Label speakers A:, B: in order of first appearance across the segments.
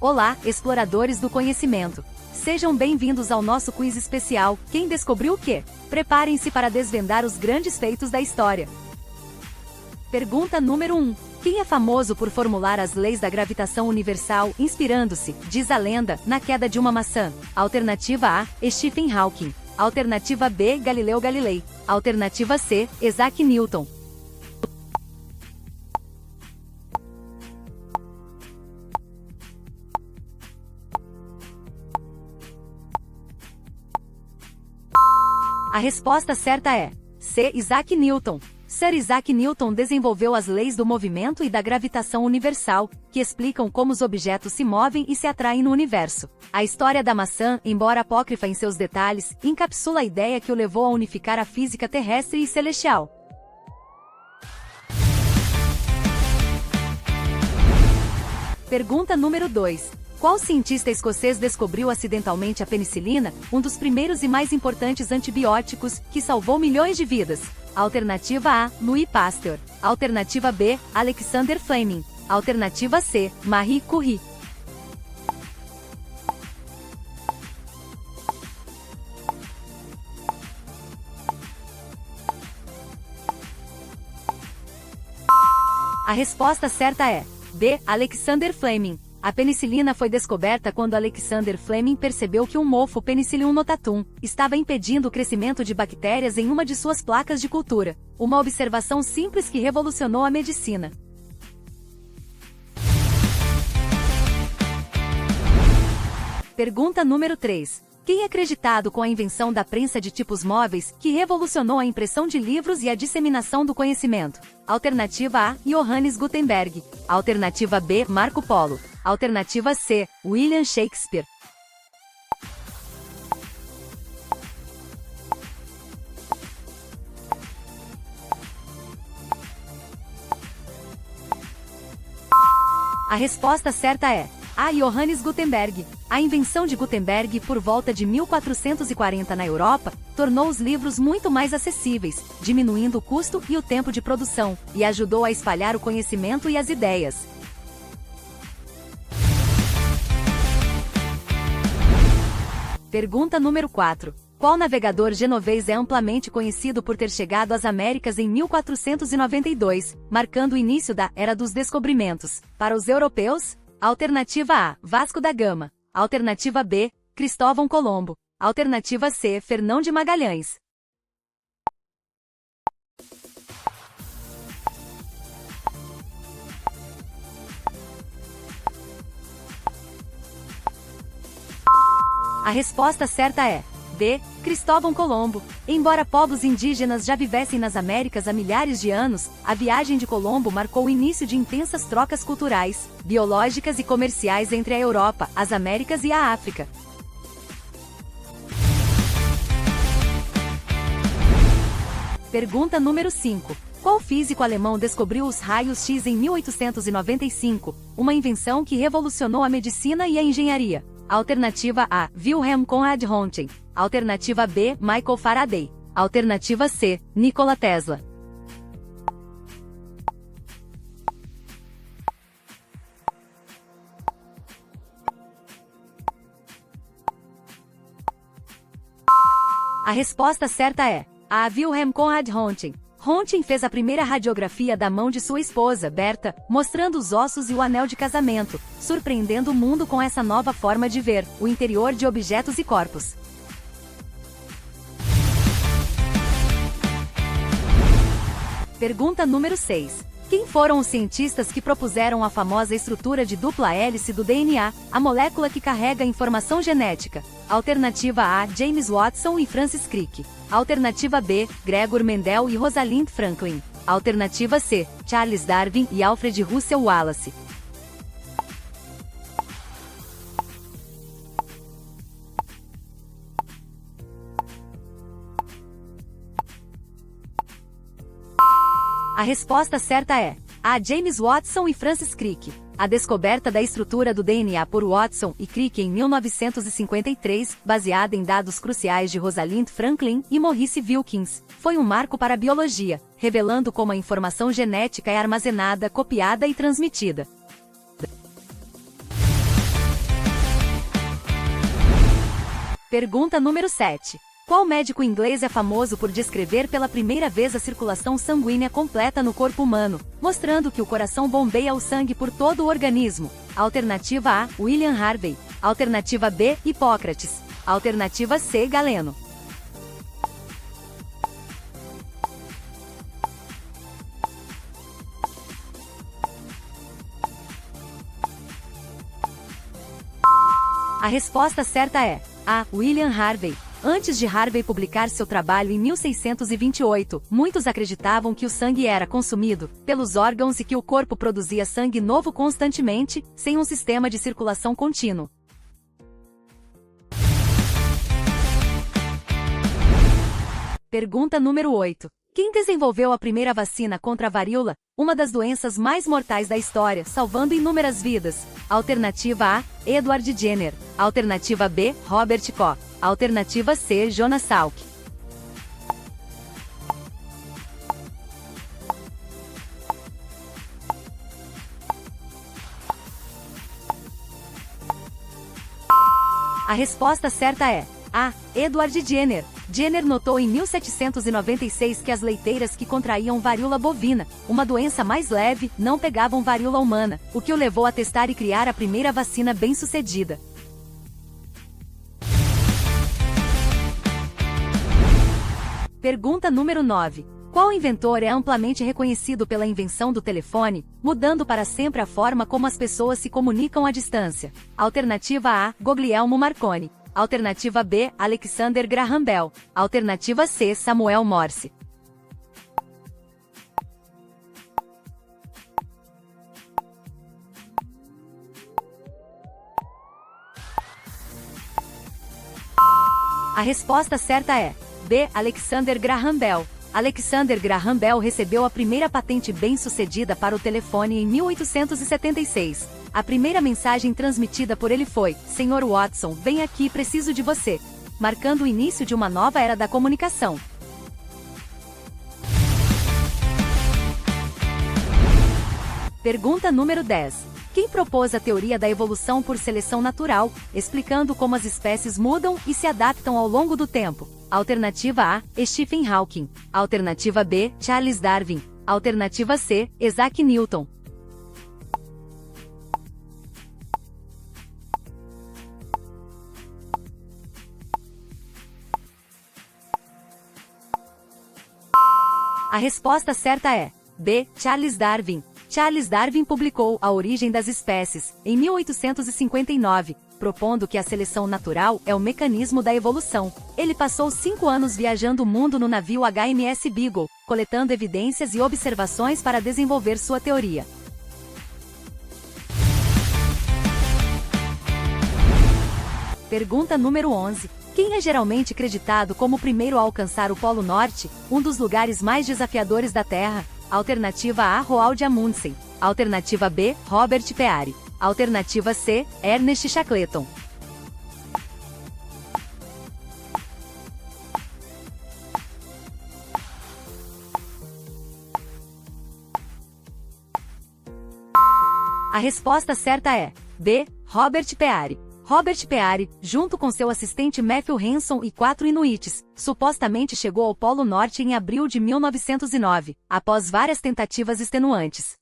A: Olá, exploradores do conhecimento! Sejam bem-vindos ao nosso quiz especial Quem Descobriu o Quê? Preparem-se para desvendar os grandes feitos da história. Pergunta número 1. Quem é famoso por formular as leis da gravitação universal, inspirando-se, diz a lenda, na queda de uma maçã? Alternativa A, Stephen Hawking. Alternativa B, Galileu Galilei. Alternativa C, Isaac Newton. A resposta certa é C. Isaac Newton. Sir Isaac Newton desenvolveu as leis do movimento e da gravitação universal, que explicam como os objetos se movem e se atraem no universo. A história da maçã, embora apócrifa em seus detalhes, encapsula a ideia que o levou a unificar a física terrestre e celestial. Pergunta número 2. Qual cientista escocês descobriu acidentalmente a penicilina, um dos primeiros e mais importantes antibióticos, que salvou milhões de vidas? Alternativa A, Louis Pasteur. Alternativa B, Alexander Fleming. Alternativa C, Marie Curie. A resposta certa é B, Alexander Fleming. A penicilina foi descoberta quando Alexander Fleming percebeu que um mofo Penicillium notatum estava impedindo o crescimento de bactérias em uma de suas placas de cultura. Uma observação simples que revolucionou a medicina. Pergunta número 3. Quem é acreditado com a invenção da prensa de tipos móveis, que revolucionou a impressão de livros e a disseminação do conhecimento? Alternativa A, Johannes Gutenberg. Alternativa B, Marco Polo. Alternativa C, William Shakespeare. A resposta certa é A. Johannes Gutenberg. A invenção de Gutenberg, por volta de 1440 na Europa, tornou os livros muito mais acessíveis, diminuindo o custo e o tempo de produção, e ajudou a espalhar o conhecimento e as ideias. Pergunta número 4. Qual navegador genovês é amplamente conhecido por ter chegado às Américas em 1492, marcando o início da Era dos Descobrimentos? Para os europeus? Alternativa A, Vasco da Gama. Alternativa B, Cristóvão Colombo. Alternativa C, Fernão de Magalhães. A resposta certa é D. Cristóvão Colombo. Embora povos indígenas já vivessem nas Américas há milhares de anos, a viagem de Colombo marcou o início de intensas trocas culturais, biológicas e comerciais entre a Europa, as Américas e a África. Pergunta número 5. Qual físico alemão descobriu os raios X em 1895, uma invenção que revolucionou a medicina e a engenharia? Alternativa A, Wilhelm Conrad Röntgen. Alternativa B, Michael Faraday. Alternativa C, Nikola Tesla. A resposta certa é A. Wilhelm Conrad Röntgen. Röntgen fez a primeira radiografia da mão de sua esposa, Berta, mostrando os ossos e o anel de casamento, surpreendendo o mundo com essa nova forma de ver o interior de objetos e corpos. Pergunta número 6. Quem foram os cientistas que propuseram a famosa estrutura de dupla hélice do DNA, a molécula que carrega a informação genética? Alternativa A, James Watson e Francis Crick. Alternativa B, Gregor Mendel e Rosalind Franklin. Alternativa C, Charles Darwin e Alfred Russel Wallace. A resposta certa é A. James Watson e Francis Crick. A descoberta da estrutura do DNA por Watson e Crick em 1953, baseada em dados cruciais de Rosalind Franklin e Maurice Wilkins, foi um marco para a biologia, revelando como a informação genética é armazenada, copiada e transmitida. Pergunta número 7. Qual médico inglês é famoso por descrever pela primeira vez a circulação sanguínea completa no corpo humano, mostrando que o coração bombeia o sangue por todo o organismo? Alternativa A, William Harvey. Alternativa B, Hipócrates. Alternativa C, Galeno. A resposta certa é A, William Harvey. Antes de Harvey publicar seu trabalho em 1628, muitos acreditavam que o sangue era consumido pelos órgãos e que o corpo produzia sangue novo constantemente, sem um sistema de circulação contínuo. Pergunta número 8. Quem desenvolveu a primeira vacina contra a varíola, uma das doenças mais mortais da história, salvando inúmeras vidas? Alternativa A, Edward Jenner. Alternativa B, Robert Koch. Alternativa C, Jonas Salk. A resposta certa é A, Edward Jenner. Jenner notou em 1796 que as leiteiras que contraíam varíola bovina, uma doença mais leve, não pegavam varíola humana, o que o levou a testar e criar a primeira vacina bem-sucedida. Pergunta número 9. Qual inventor é amplamente reconhecido pela invenção do telefone, mudando para sempre a forma como as pessoas se comunicam à distância? Alternativa A, Guglielmo Marconi. Alternativa B, Alexander Graham Bell. Alternativa C, Samuel Morse. A resposta certa é B, Alexander Graham Bell. Alexander Graham Bell recebeu a primeira patente bem-sucedida para o telefone em 1876. A primeira mensagem transmitida por ele foi: Sr. Watson, vem aqui, preciso de você, marcando o início de uma nova era da comunicação. Pergunta número 10. Quem propôs a teoria da evolução por seleção natural, explicando como as espécies mudam e se adaptam ao longo do tempo? Alternativa A, Stephen Hawking. Alternativa B, Charles Darwin. Alternativa C, Isaac Newton. A resposta certa é B, Charles Darwin. Charles Darwin publicou A Origem das Espécies, em 1859, propondo que a seleção natural é o mecanismo da evolução. Ele passou 5 anos viajando o mundo no navio HMS Beagle, coletando evidências e observações para desenvolver sua teoria. Pergunta número 11. Quem é geralmente creditado como o primeiro a alcançar o Polo Norte, um dos lugares mais desafiadores da Terra? Alternativa A, Roald Amundsen. Alternativa B, Robert Peary. Alternativa C, Ernest Shackleton. A resposta certa é B, Robert Peary. Robert Peary, junto com seu assistente Matthew Hanson e 4 inuites, supostamente chegou ao Polo Norte em abril de 1909, após várias tentativas extenuantes.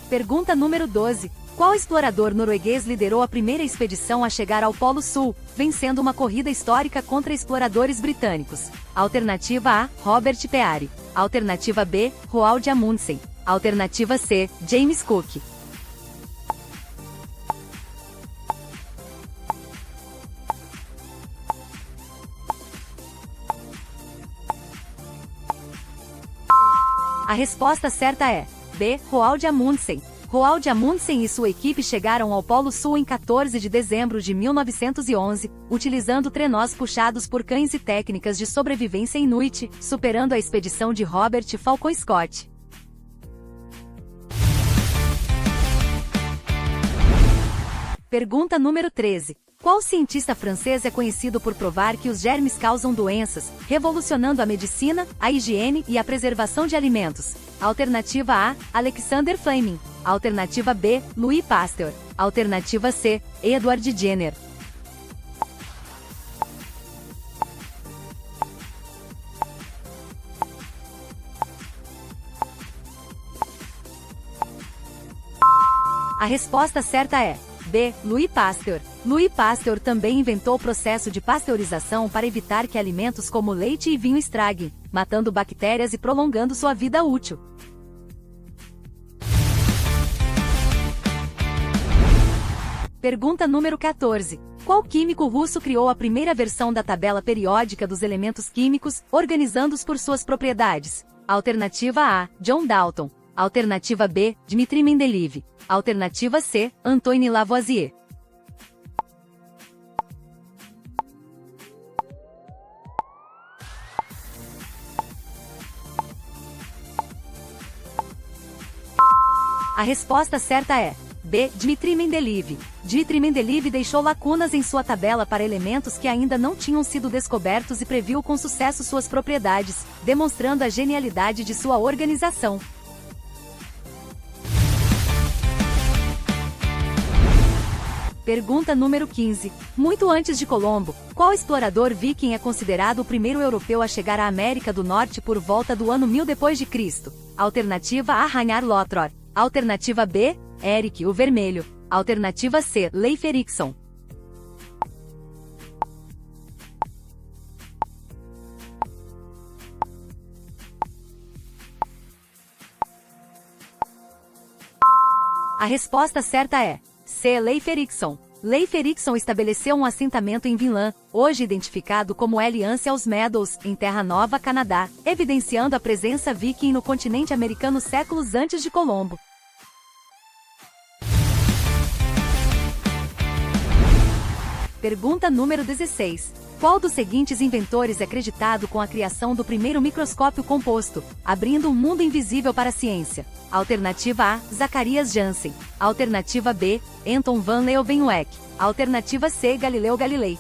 A: Pergunta número 12. Qual explorador norueguês liderou a primeira expedição a chegar ao Polo Sul, vencendo uma corrida histórica contra exploradores britânicos? Alternativa A, Robert Peary. Alternativa B, Roald Amundsen. Alternativa C, James Cook. A resposta certa é B, Roald Amundsen. Roald Amundsen e sua equipe chegaram ao Polo Sul em 14 de dezembro de 1911, utilizando trenós puxados por cães e técnicas de sobrevivência inuit, superando a expedição de Robert Falcon Scott. Pergunta número 13. Qual cientista francês é conhecido por provar que os germes causam doenças, revolucionando a medicina, a higiene e a preservação de alimentos? Alternativa A, Alexander Fleming. Alternativa B, Louis Pasteur. Alternativa C, Edward Jenner. A resposta certa é B, Louis Pasteur. Louis Pasteur também inventou o processo de pasteurização para evitar que alimentos como leite e vinho estraguem, matando bactérias e prolongando sua vida útil. Pergunta número 14. Qual químico russo criou a primeira versão da tabela periódica dos elementos químicos, organizando-os por suas propriedades? Alternativa A, John Dalton. Alternativa B, Dmitri Mendeleev. Alternativa C, Antoine Lavoisier. A resposta certa é B, Dmitri Mendeleev. Dmitri Mendeleev deixou lacunas em sua tabela para elementos que ainda não tinham sido descobertos e previu com sucesso suas propriedades, demonstrando a genialidade de sua organização. Pergunta número 15. Muito antes de Colombo, qual explorador viking é considerado o primeiro europeu a chegar à América do Norte por volta do ano 1000 d.C.? Alternativa A, Ragnar Lothbrok. Alternativa B, Eric o Vermelho. Alternativa C, Leif Erikson. A resposta certa é C, Leif Erikson. Leif Erikson estabeleceu um assentamento em Vinland, hoje identificado como Alliance aos Meadows, em Terra Nova, Canadá, evidenciando a presença viking no continente americano séculos antes de Colombo. Pergunta número 16. Qual dos seguintes inventores é acreditado com a criação do primeiro microscópio composto, abrindo um mundo invisível para a ciência? Alternativa A, Zacharias Janssen. Alternativa B, Anton van Leeuwenhoek. Alternativa C, Galileu Galilei.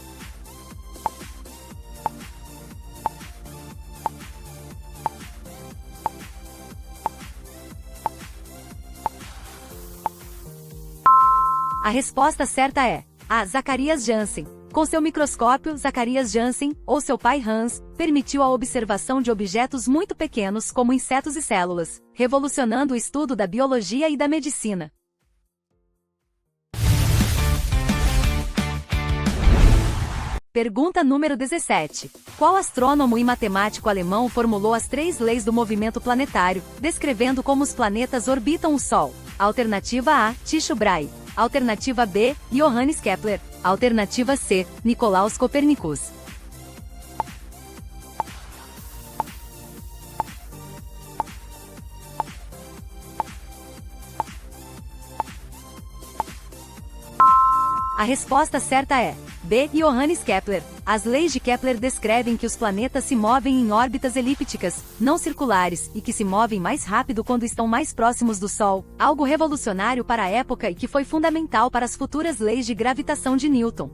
A: A resposta certa é A, Zacharias Janssen. Com seu microscópio, Zacharias Janssen, ou seu pai Hans, permitiu a observação de objetos muito pequenos como insetos e células, revolucionando o estudo da biologia e da medicina. Pergunta número 17. Qual astrônomo e matemático alemão formulou as 3 leis do movimento planetário, descrevendo como os planetas orbitam o Sol? Alternativa A, Tycho Brahe. Alternativa B, Johannes Kepler. Alternativa C, Nicolaus Copernicus. A resposta certa é B, Johannes Kepler. As leis de Kepler descrevem que os planetas se movem em órbitas elípticas, não circulares, e que se movem mais rápido quando estão mais próximos do Sol, algo revolucionário para a época e que foi fundamental para as futuras leis de gravitação de Newton.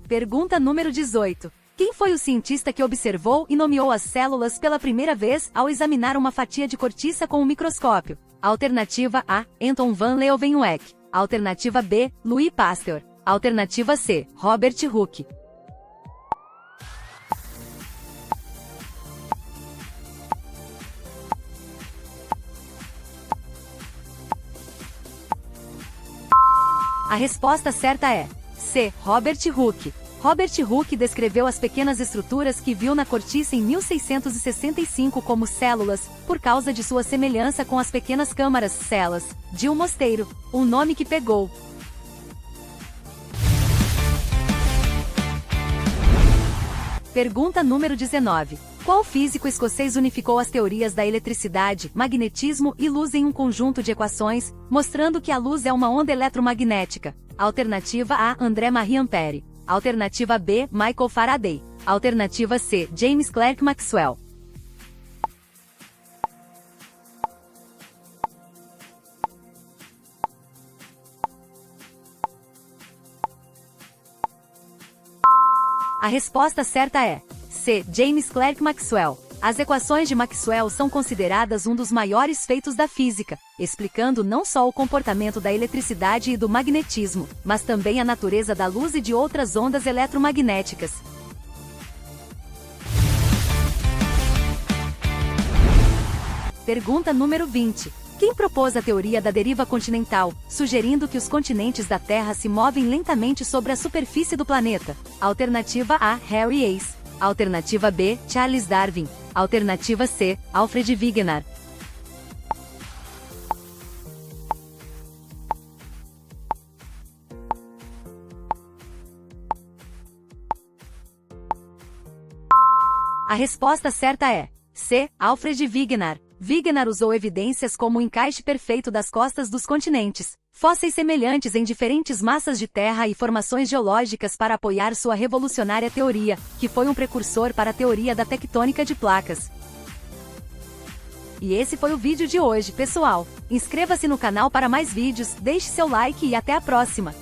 A: Pergunta número 18. Quem foi o cientista que observou e nomeou as células pela primeira vez ao examinar uma fatia de cortiça com um microscópio? Alternativa A, Anton van Leeuwenhoek. Alternativa B, Louis Pasteur. Alternativa C, Robert Hooke. A resposta certa é C, Robert Hooke. Robert Hooke descreveu as pequenas estruturas que viu na cortiça em 1665 como células, por causa de sua semelhança com as pequenas câmaras, celas, de um mosteiro, um nome que pegou. Pergunta número 19. Qual físico escocês unificou as teorias da eletricidade, magnetismo e luz em um conjunto de equações, mostrando que a luz é uma onda eletromagnética? Alternativa A, André-Marie Ampère. Alternativa B, Michael Faraday. Alternativa C, James Clerk Maxwell. A resposta certa é C. James Clerk Maxwell. As equações de Maxwell são consideradas um dos maiores feitos da física, explicando não só o comportamento da eletricidade e do magnetismo, mas também a natureza da luz e de outras ondas eletromagnéticas. Pergunta número 20. Quem propôs a teoria da deriva continental, sugerindo que os continentes da Terra se movem lentamente sobre a superfície do planeta? Alternativa A. Harry Ace. Alternativa B. Charles Darwin. Alternativa C. Alfred Wegener. A resposta certa é C. Alfred Wegener. Wegener usou evidências como o encaixe perfeito das costas dos continentes, fósseis semelhantes em diferentes massas de terra e formações geológicas para apoiar sua revolucionária teoria, que foi um precursor para a teoria da tectônica de placas. E esse foi o vídeo de hoje, pessoal. Inscreva-se no canal para mais vídeos, deixe seu like e até a próxima!